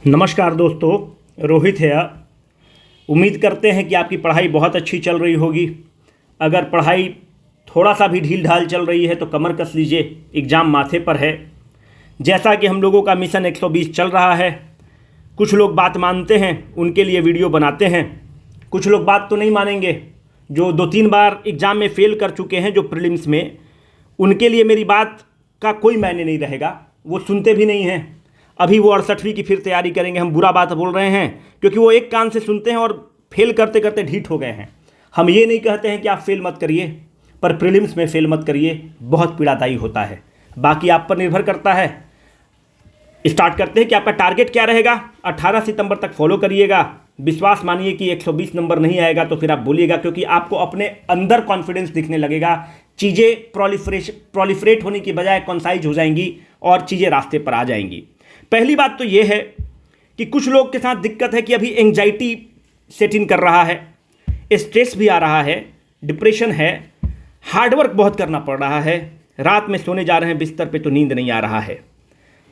नमस्कार दोस्तों, रोहित है। उम्मीद करते हैं कि आपकी पढ़ाई बहुत अच्छी चल रही होगी। अगर पढ़ाई थोड़ा सा भी ढील ढाल चल रही है तो कमर कस लीजिए, एग्ज़ाम माथे पर है। जैसा कि हम लोगों का मिशन 120 चल रहा है, कुछ लोग बात मानते हैं, उनके लिए वीडियो बनाते हैं। कुछ लोग बात तो नहीं मानेंगे, जो 2-3 बार एग्ज़ाम में फ़ेल कर चुके हैं, जो प्रीलिम्स में, उनके लिए मेरी बात का कोई मायने नहीं रहेगा। वो सुनते भी नहीं हैं। अभी वो 68वीं की फिर तैयारी करेंगे। हम बुरा बात बोल रहे हैं क्योंकि वो एक कान से सुनते हैं और फेल करते करते ढीठ हो गए हैं। हम ये नहीं कहते हैं कि आप फेल मत करिए, पर प्रीलिम्स में फेल मत करिए, बहुत पीड़ादायी होता है। बाकी आप पर निर्भर करता है। स्टार्ट करते हैं कि आपका टारगेट क्या रहेगा। 18 सितंबर तक फॉलो करिएगा। विश्वास मानिए कि 120 नंबर नहीं आएगा तो फिर आप बोलिएगा, क्योंकि आपको अपने अंदर कॉन्फिडेंस दिखने लगेगा। चीज़ें प्रोलिफरेट होने की बजाय कॉन्साइज हो जाएंगी और चीज़ें रास्ते पर आ जाएंगी। पहली बात तो ये है कि कुछ लोग के साथ दिक्कत है कि अभी एंजाइटी सेट इन कर रहा है, स्ट्रेस भी आ रहा है, डिप्रेशन है, हार्डवर्क बहुत करना पड़ रहा है, रात में सोने जा रहे हैं बिस्तर पे तो नींद नहीं आ रहा है।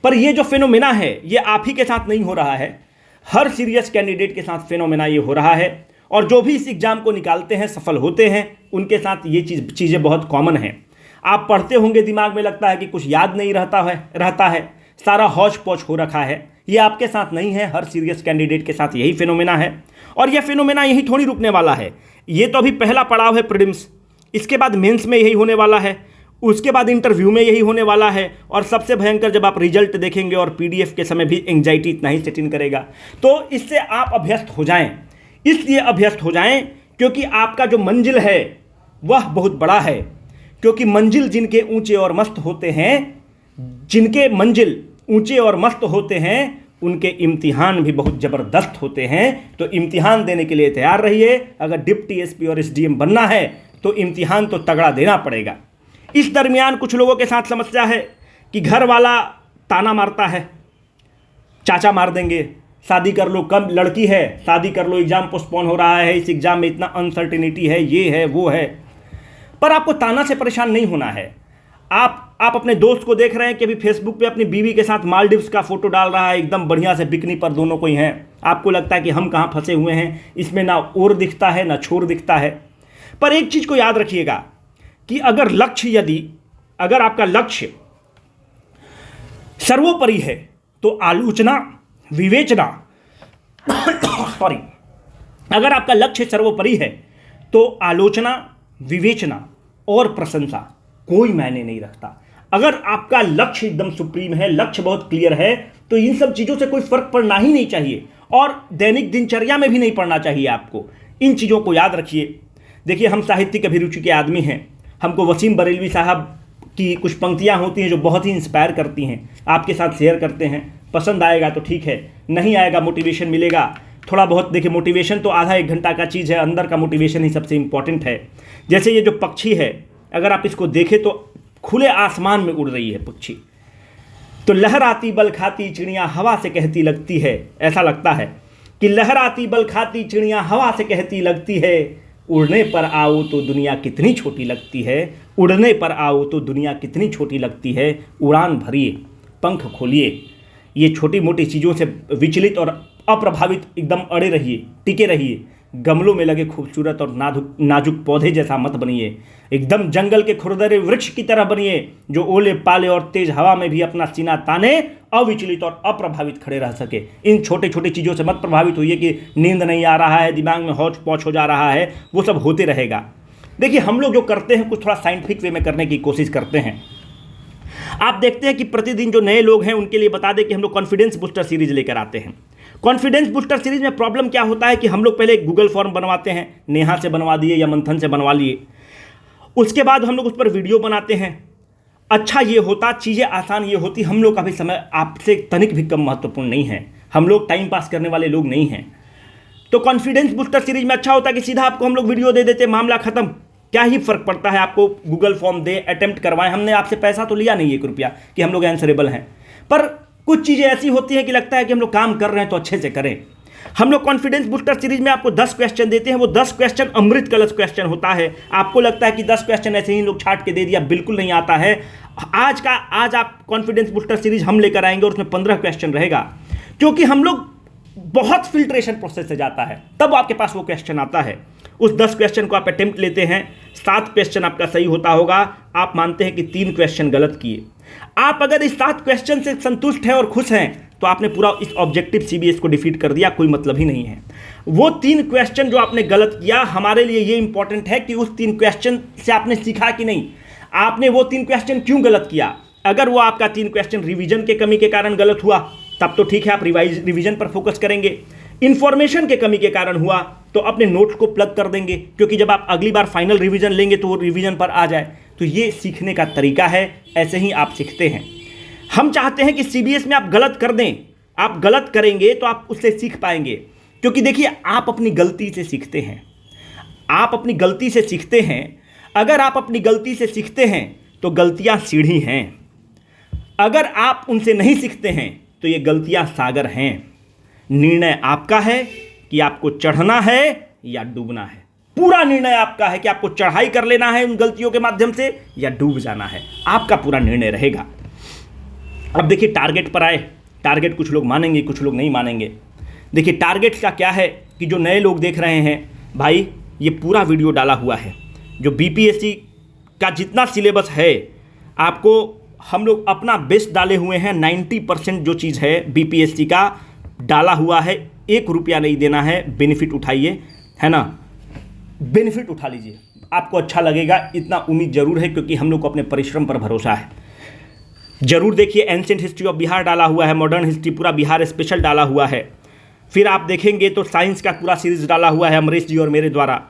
पर ये जो फिनोमेना है ये आप ही के साथ नहीं हो रहा है, हर सीरियस कैंडिडेट के साथ फिनोमेना ये हो रहा है। और जो भी इस एग्ज़ाम को निकालते हैं, सफल होते हैं, उनके साथ ये चीज़ें बहुत कॉमन हैं। आप पढ़ते होंगे, दिमाग में लगता है कि कुछ याद नहीं रहता है, सारा हौच पौच हो रखा है। ये आपके साथ नहीं है, हर सीरियस कैंडिडेट के साथ यही फिनोमेना है। और यह फिनोमेना यही थोड़ी रुकने वाला है। ये तो अभी पहला पड़ाव है प्रीलिम्स, इसके बाद मेंस में यही होने वाला है, उसके बाद इंटरव्यू में यही होने वाला है, और सबसे भयंकर जब आप रिजल्ट देखेंगे और पीडीएफ के समय भी एंजाइटी इतना ही सेट इन करेगा। तो इससे आप अभ्यस्त हो जाएं। इसलिए अभ्यस्त हो जाएं क्योंकि आपका जो मंजिल है वह बहुत बड़ा है। क्योंकि मंजिल जिनके ऊंचे और मस्त होते हैं, जिनके मंजिल ऊंचे और मस्त होते हैं, उनके इम्तिहान भी बहुत ज़बरदस्त होते हैं। तो इम्तिहान देने के लिए तैयार रहिए। अगर डिप्टी एसपी और एसडीएम बनना है तो इम्तिहान तो तगड़ा देना पड़ेगा। इस दरमियान कुछ लोगों के साथ समस्या है कि घर वाला ताना मारता है, चाचा मार देंगे, शादी कर लो, कम लड़की है, शादी कर लो, एग्ज़ाम पोस्टपोन हो रहा है, इस एग्ज़ाम में इतना अनसर्टिनिटी है, ये है वो है। पर आपको ताना से परेशान नहीं होना है। आप अपने दोस्त को देख रहे हैं कि अभी फेसबुक पे अपनी बीवी के साथ मालदीव्स का फोटो डाल रहा है, एकदम बढ़िया से बिकनी पर दोनों को ही हैं। आपको लगता है कि हम कहाँ फंसे हुए हैं, इसमें ना ओर दिखता है ना छोर दिखता है। पर एक चीज़ को याद रखिएगा कि अगर आपका लक्ष्य सर्वोपरि है तो आलोचना, विवेचना अगर आपका लक्ष्य सर्वोपरि है तो आलोचना, विवेचना और प्रशंसा कोई मायने नहीं रखता। अगर आपका लक्ष्य एकदम सुप्रीम है, लक्ष्य बहुत क्लियर है, तो इन सब चीज़ों से कोई फर्क पड़ना ही नहीं चाहिए, और दैनिक दिनचर्या में भी नहीं पड़ना चाहिए आपको। इन चीज़ों को याद रखिए। देखिए, हम साहित्यिक अभिरुचि के आदमी हैं। हमको वसीम बरेलवी साहब की कुछ पंक्तियाँ होती हैं जो बहुत ही इंस्पायर करती हैं, आपके साथ शेयर करते हैं। पसंद आएगा तो ठीक है, नहीं आएगा मोटिवेशन मिलेगा थोड़ा बहुत। देखिए, मोटिवेशन तो आधा 1 घंटा का चीज़ है, अंदर का मोटिवेशन ही सबसे इंपॉर्टेंट है। जैसे ये जो पक्षी है, अगर आप इसको देखें तो खुले आसमान में उड़ रही है पक्षी, तो लहराती बल खाती चिड़िया हवा से कहती लगती है। ऐसा लगता है कि लहराती बल खाती चिड़िया हवा से कहती लगती है, उड़ने पर आओ तो दुनिया कितनी छोटी लगती है, उड़ने पर आओ तो दुनिया कितनी छोटी लगती है। उड़ान भरिए, पंख खोलिए। ये छोटी मोटी चीज़ों से विचलित और अप्रभावित एकदम अड़े रहिए, टिके रहिए। गमलों में लगे खूबसूरत और नाजुक पौधे जैसा मत बनिए। एकदम जंगल के खुरदरे वृक्ष की तरह बनिए, जो ओले पाले और तेज हवा में भी अपना सीना ताने, अविचलित और अप्रभावित खड़े रह सके। इन छोटे छोटे चीज़ों से मत प्रभावित होइए कि नींद नहीं आ रहा है, दिमाग में हौच पौच हो जा रहा है, वो सब होते रहेगा। देखिए, हम लोग जो करते हैं कुछ थोड़ा साइंटिफिक वे में करने की कोशिश करते हैं। आप देखते हैं कि प्रतिदिन जो नए लोग हैं उनके लिए बता दें कि हम लोग कॉन्फिडेंस बूस्टर सीरीज लेकर आते हैं। कॉन्फिडेंस बूस्टर सीरीज में प्रॉब्लम क्या होता है कि हम लोग पहले एक गूगल फॉर्म बनवाते हैं, नेहा से बनवा दिए या मंथन से बनवा लिए। उसके बाद हम लोग उस पर वीडियो बनाते हैं। अच्छा ये होता, चीज़ें आसान ये होती, हम लोग का भी समय आपसे तनिक भी कम महत्वपूर्ण नहीं है। हम लोग टाइम पास करने वाले लोग नहीं हैं। तो कॉन्फिडेंस बूस्टर सीरीज में अच्छा होता है कि सीधा आपको हम लोग वीडियो दे देते, मामला खत्म। क्या ही फर्क पड़ता है, आपको गूगल फॉर्म दे, अटेम्प्ट करवाएं। हमने आपसे पैसा तो लिया नहीं 1 रुपया कि हम लोग आंसरेबल हैं। पर कुछ चीज़ें ऐसी होती हैं कि लगता है कि हम लोग काम कर रहे हैं तो अच्छे से करें। हम लोग कॉन्फिडेंस बूस्टर सीरीज में आपको 10 क्वेश्चन देते हैं। वो 10 क्वेश्चन अमृत कलश क्वेश्चन होता है। आपको लगता है कि 10 क्वेश्चन ऐसे ही लोग छाट के दे दिया, बिल्कुल नहीं आता है। आज आप कॉन्फिडेंस बूस्टर सीरीज हम लेकर आएंगे और उसमें 15 क्वेश्चन रहेगा। क्योंकि हम लोग बहुत फिल्ट्रेशन प्रोसेस से जाता है, तब आपके पास वो क्वेश्चन आता है। उस 10 क्वेश्चन को आप अटेम्प्ट लेते हैं, 7 क्वेश्चन आपका सही होता होगा, आप मानते हैं कि 3 क्वेश्चन गलत किए। आप अगर इस 7 क्वेश्चन से संतुष्ट हैं और खुश हैं तो आपने पूरा इस ऑब्जेक्टिव सीबीएस को डिफीट कर दिया, कोई मतलब ही नहीं है। वो 3 क्वेश्चन जो आपने गलत किया, हमारे लिए ये इंपॉर्टेंट है कि उस 3 क्वेश्चन से आपने सीखा कि नहीं, आपने वो 3 क्वेश्चन क्यों गलत किया। अगर वो आपका 3 क्वेश्चन रिवीजन के कमी के कारण गलत हुआ तब तो ठीक है, आप रिवीजन पर फोकस करेंगे। इंफॉर्मेशन के कमी के कारण हुआ तो अपने नोट्स को प्लग कर देंगे, क्योंकि जब आप अगली बार फाइनल रिवीजन लेंगे तो वो रिवीजन पर आ जाए। तो ये सीखने का तरीका है, ऐसे ही आप सीखते हैं। हम चाहते हैं कि सीबीएस में आप गलत कर दें, आप गलत करेंगे तो आप उससे सीख पाएंगे। क्योंकि देखिए, आप अपनी गलती से सीखते हैं, आप अपनी गलती से सीखते हैं। अगर आप अपनी गलती से सीखते हैं तो गलतियां सीढ़ी हैं, अगर आप उनसे नहीं सीखते हैं तो ये गलतियां सागर हैं। निर्णय आपका है कि आपको चढ़ना है या डूबना है। पूरा निर्णय आपका है कि आपको चढ़ाई कर लेना है उन गलतियों के माध्यम से या डूब जाना है, आपका पूरा निर्णय रहेगा। अब देखिए, टारगेट पर आए। टारगेट कुछ लोग मानेंगे, कुछ लोग नहीं मानेंगे। देखिए, टारगेट का क्या है कि जो नए लोग देख रहे हैं, भाई ये पूरा वीडियो डाला हुआ है, जो बीपीएससी का जितना सिलेबस है, आपको हम लोग अपना बेस्ट डाले हुए हैं। 90% जो चीज़ है बीपीएससी का डाला हुआ है, 1 रुपया नहीं देना है। बेनिफिट उठाइए, है ना, बेनिफिट उठा लीजिए, आपको अच्छा लगेगा, इतना उम्मीद जरूर है, क्योंकि हम लोग को अपने परिश्रम पर भरोसा है। जरूर देखिए, एंशिएंट हिस्ट्री ऑफ बिहार डाला हुआ है, मॉडर्न हिस्ट्री पूरा बिहार स्पेशल डाला हुआ है। फिर आप देखेंगे तो साइंस का पूरा सीरीज डाला हुआ है अमरीश जी और मेरे द्वारा।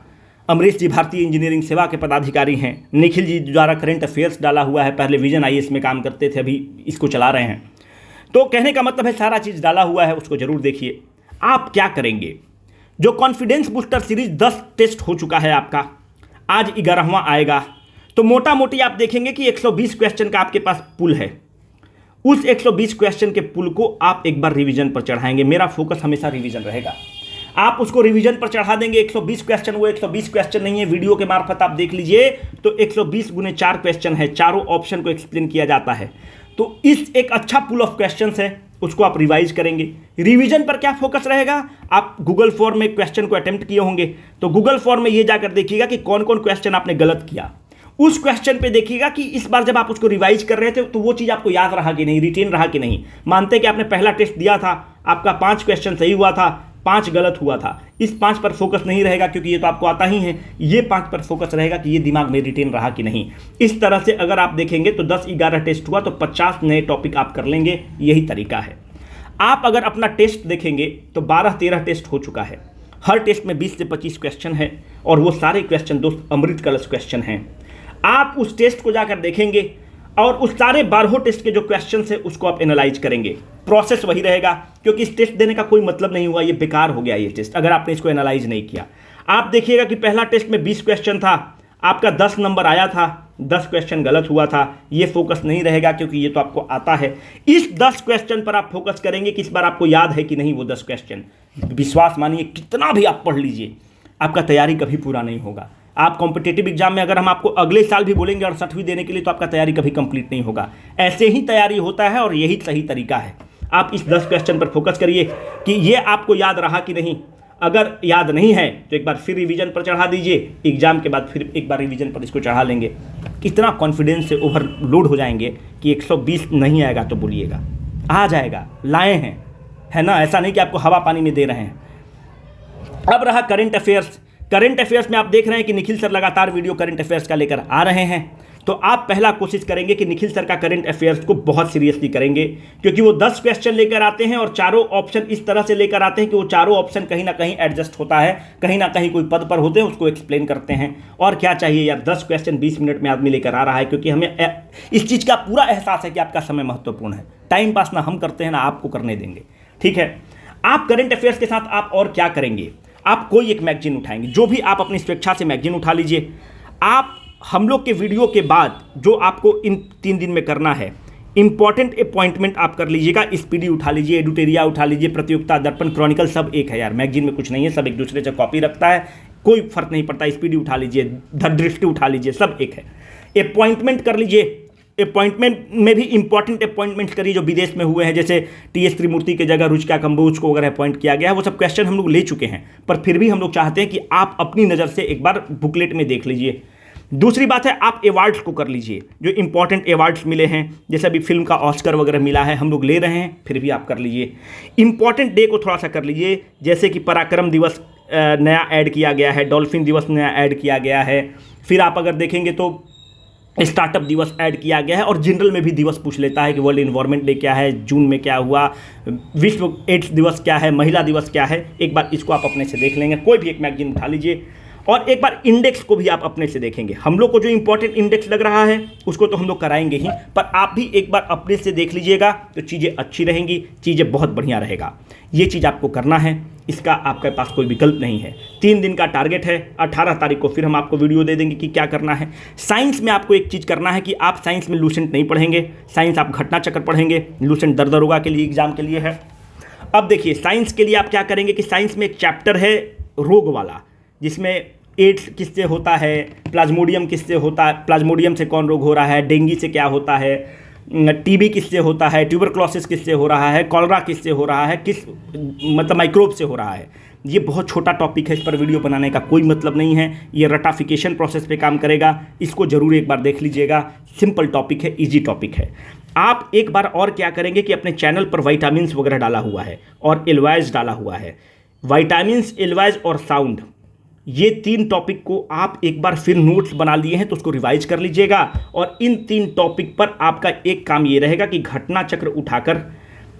अमरीश जी भारतीय इंजीनियरिंग सेवा के पदाधिकारी हैं। निखिल जी द्वारा करंट अफेयर्स डाला हुआ है, पहले विजन आईएएस में काम करते थे, अभी इसको चला रहे हैं। तो कहने का मतलब है सारा चीज़ डाला हुआ है, उसको जरूर देखिए। आप क्या करेंगे, जो कॉन्फिडेंस बूस्टर सीरीज 10 टेस्ट हो चुका है आपका, आज 11वां आएगा। तो मोटा मोटी आप देखेंगे कि 120 क्वेश्चन का आपके पास पुल है। उस 120 क्वेश्चन के पुल को आप एक बार रिवीजन पर चढ़ाएंगे। मेरा फोकस हमेशा रिवीजन रहेगा। आप उसको रिवीजन पर चढ़ा देंगे। 120 क्वेश्चन, वो 120 क्वेश्चन नहीं है, वीडियो के मार्फत आप देख लीजिए तो 120 गुने 4 क्वेश्चन है, चारों ऑप्शन को एक्सप्लेन किया जाता है। तो इस एक अच्छा पुल ऑफ क्वेश्चंस है, उसको आप रिवाइज करेंगे। रिवीजन पर क्या फोकस रहेगा, आप गूगल फॉर्म में क्वेश्चन को अटेम्प्ट किए होंगे, तो गूगल फॉर्म में ये जाकर देखिएगा कि कौन कौन क्वेश्चन आपने गलत किया। उस क्वेश्चन पे देखिएगा कि इस बार जब आप उसको रिवाइज कर रहे थे तो वो चीज़ आपको याद रहा कि नहीं, रिटेन रहा कि नहीं। मानते कि आपने पहला टेस्ट दिया था, आपका 5 क्वेश्चन सही हुआ था, 5 गलत हुआ था। इस 5 पर फोकस नहीं रहेगा, क्योंकि ये तो आपको आता ही है। ये 5 पर फोकस रहेगा कि ये दिमाग में रिटेन रहा कि नहीं। इस तरह से अगर आप देखेंगे तो 10-11 टेस्ट हुआ तो 50 नए टॉपिक आप कर लेंगे। यही तरीका है। आप अगर अपना टेस्ट देखेंगे तो 12-13 टेस्ट हो चुका है। हर टेस्ट में 20 से 25 क्वेश्चन है, और वो सारे क्वेश्चन दोस्त अमृत कलश क्वेश्चन हैं। आप उस टेस्ट को जाकर देखेंगे और उस सारे 12 टेस्ट के जो क्वेश्चन है उसको आप एनालाइज करेंगे। प्रोसेस वही रहेगा, क्योंकि इस टेस्ट देने का कोई मतलब नहीं हुआ, ये बेकार हो गया ये टेस्ट अगर आपने इसको एनालाइज नहीं किया। आप देखिएगा कि पहला टेस्ट में 20 क्वेश्चन था, आपका 10 नंबर आया था, 10 क्वेश्चन गलत हुआ था। ये फोकस नहीं रहेगा, क्योंकि ये तो आपको आता है। इस 10 क्वेश्चन पर आप फोकस करेंगे कि इस बार आपको याद है कि नहीं वो 10 क्वेश्चन। विश्वास मानिए, कितना भी आप पढ़ लीजिए, आपका तैयारी कभी पूरा नहीं होगा। आप कॉम्पिटिटिव एग्जाम में अगर हम आपको अगले साल भी बोलेंगे 68वीं देने के लिए, तो आपका तैयारी कभी कंप्लीट नहीं होगा। ऐसे ही तैयारी होता है, और यही सही तरीका है। आप इस 10 क्वेश्चन पर फोकस करिए कि ये आपको याद रहा कि नहीं। अगर याद नहीं है तो एक बार फिर रिवीजन पर चढ़ा दीजिए, एग्जाम के बाद फिर एक बार रिवीजन पर इसको चढ़ा लेंगे। इतना कॉन्फिडेंस से ओवरलोड हो जाएंगे कि 120 नहीं आएगा तो बोलिएगा, आ जाएगा, लाए हैं, है ना। ऐसा नहीं कि आपको हवा पानी में दे रहे हैं। अब रहा करंट अफेयर्स। करंट अफेयर्स में आप देख रहे हैं कि निखिल सर लगातार वीडियो करंट अफेयर्स का लेकर आ रहे हैं। तो आप पहला कोशिश करेंगे कि निखिल सर का करंट अफेयर्स को बहुत सीरियसली करेंगे, क्योंकि वो 10 क्वेश्चन लेकर आते हैं और चारों ऑप्शन इस तरह से लेकर आते हैं कि वो चारों ऑप्शन कहीं ना कहीं एडजस्ट होता है, कहीं ना कहीं कोई पद पर होते हैं, उसको एक्सप्लेन करते हैं। और क्या चाहिए यार, 10 क्वेश्चन 20 मिनट में आदमी लेकर आ रहा है, क्योंकि हमें इस चीज़ का पूरा एहसास है कि आपका समय महत्वपूर्ण है। टाइम पास ना हम करते हैं ना आपको करने देंगे, ठीक है। आप करंट अफेयर्स के साथ आप और क्या करेंगे, आप कोई एक मैगजीन उठाएंगे, जो भी आप अपनी स्वेच्छा से मैगजीन उठा लीजिए। आप हम लोग के वीडियो के बाद जो आपको इन 3 दिन में करना है, इंपॉर्टेंट अपॉइंटमेंट आप कर लीजिएगा। स्पीडी उठा लीजिए, एडिटोरिया उठा लीजिए, प्रतियोगिता, दर्पण, क्रॉनिकल, सब एक है यार। मैगजीन में कुछ नहीं है, सब एक दूसरे से कॉपी रखता है, कोई फर्क नहीं पड़ता। स्पीडी उठा लीजिए, द दृष्टि उठा लीजिए, सब एक है। अपॉइंटमेंट कर लीजिए, अपॉइंटमेंट में भी इंपॉर्टेंट अपॉइंटमेंट्स करी जो विदेश में हुए हैं, जैसे टी.एस. त्रिमूर्ति की जगह रुचिका कंबोज को अगर अपॉइंट किया गया है, वो सब क्वेश्चन हम लोग ले चुके हैं, पर फिर भी हम लोग चाहते हैं कि आप अपनी नज़र से एक बार बुकलेट में देख लीजिए। दूसरी बात है, आप अवार्ड्स को कर लीजिए, जो इंपॉर्टेंट अवार्ड्स मिले हैं, जैसे अभी फिल्म का ऑस्कर वगैरह मिला है, हम लोग ले रहे हैं, फिर भी आप कर लीजिए। इंपॉर्टेंट डे को थोड़ा सा कर लीजिए, जैसे कि पराक्रम दिवस नया ऐड किया गया है, डॉल्फिन दिवस नया ऐड किया गया है, फिर आप अगर देखेंगे तो स्टार्टअप दिवस ऐड किया गया है, और जनरल में भी दिवस पूछ लेता है कि वर्ल्ड इन्वायरमेंट डे क्या है, जून में क्या हुआ, विश्व एड्स दिवस क्या है, महिला दिवस क्या है। एक बार इसको आप अपने से देख लेंगे, कोई भी एक मैगजीन उठा लीजिए, और एक बार इंडेक्स को भी आप अपने से देखेंगे। हम लोग को जो इंपॉर्टेंट इंडेक्स लग रहा है उसको तो हम लोग कराएंगे ही, पर आप भी एक बार अपने से देख लीजिएगा तो चीज़ें अच्छी रहेंगी, चीज़ें बहुत बढ़िया रहेगा। ये चीज़ आपको करना है, इसका आपके पास कोई विकल्प नहीं है। 3 दिन का टारगेट है, 18 तारीख को फिर हम आपको वीडियो दे देंगे कि क्या करना है। साइंस में आपको एक चीज़ करना है कि आप साइंस में लूसेंट नहीं पढ़ेंगे, साइंस आप घटना चक्र पढ़ेंगे, लूसेंट दर दरोगा के लिए एग्जाम के लिए है। अब देखिए, साइंस के लिए आप क्या करेंगे कि साइंस में एक चैप्टर है रोग वाला, जिसमें एड्स किससे होता है, प्लाज्मोडियम किससे होता है, प्लाज्मोडियम से कौन रोग हो रहा है, डेंगू से क्या होता है, टीबी किससे होता है, ट्यूबरक्लोसिस किससे हो रहा है, कॉलरा किससे हो रहा है, किस मतलब माइक्रोब से हो रहा है। ये बहुत छोटा टॉपिक है, इस पर वीडियो बनाने का कोई मतलब नहीं है, ये रटाफिकेशन प्रोसेस पे काम करेगा, इसको ज़रूर एक बार देख लीजिएगा। सिंपल टॉपिक है, इजी टॉपिक है। आप एक बार और क्या करेंगे कि अपने चैनल पर विटामिन्स वगैरह डाला हुआ है और एलवाइज डाला हुआ है, विटामिन्स, एलवाइज और साउंड, ये 3 टॉपिक को आप एक बार फिर नोट्स बना लिए हैं तो उसको रिवाइज कर लीजिएगा। और इन 3 टॉपिक पर आपका एक काम ये रहेगा कि घटना चक्र उठाकर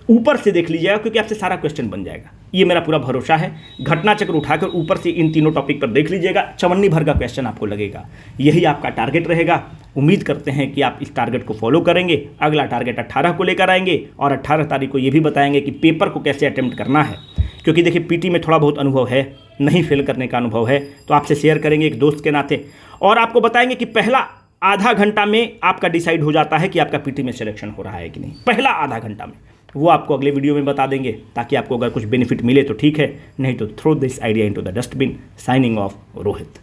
ऊपर से देख लीजिएगा, क्योंकि आपसे सारा क्वेश्चन बन जाएगा, ये मेरा पूरा भरोसा है। घटना चक्र उठाकर ऊपर से इन तीनों टॉपिक पर देख लीजिएगा, चवन्नी भर का क्वेश्चन आपको लगेगा। यही आपका टारगेट रहेगा। उम्मीद करते हैं कि आप इस टारगेट को फॉलो करेंगे। अगला टारगेट 18 को लेकर आएंगे, और 18 तारीख को ये भी बताएंगे कि पेपर को कैसे अटेम्प्ट करना है, क्योंकि देखिए पीटी में थोड़ा बहुत अनुभव है, नहीं फेल करने का अनुभव है, तो आपसे शेयर करेंगे एक दोस्त के नाते, और आपको बताएंगे कि पहला आधा घंटा में आपका डिसाइड हो जाता है कि आपका पीटी में सिलेक्शन हो रहा है कि नहीं। पहला आधा घंटा में वो आपको अगले वीडियो में बता देंगे, ताकि आपको अगर कुछ बेनिफिट मिले तो ठीक है, नहीं तो throw this idea into the dustbin. Signing off, Rohit.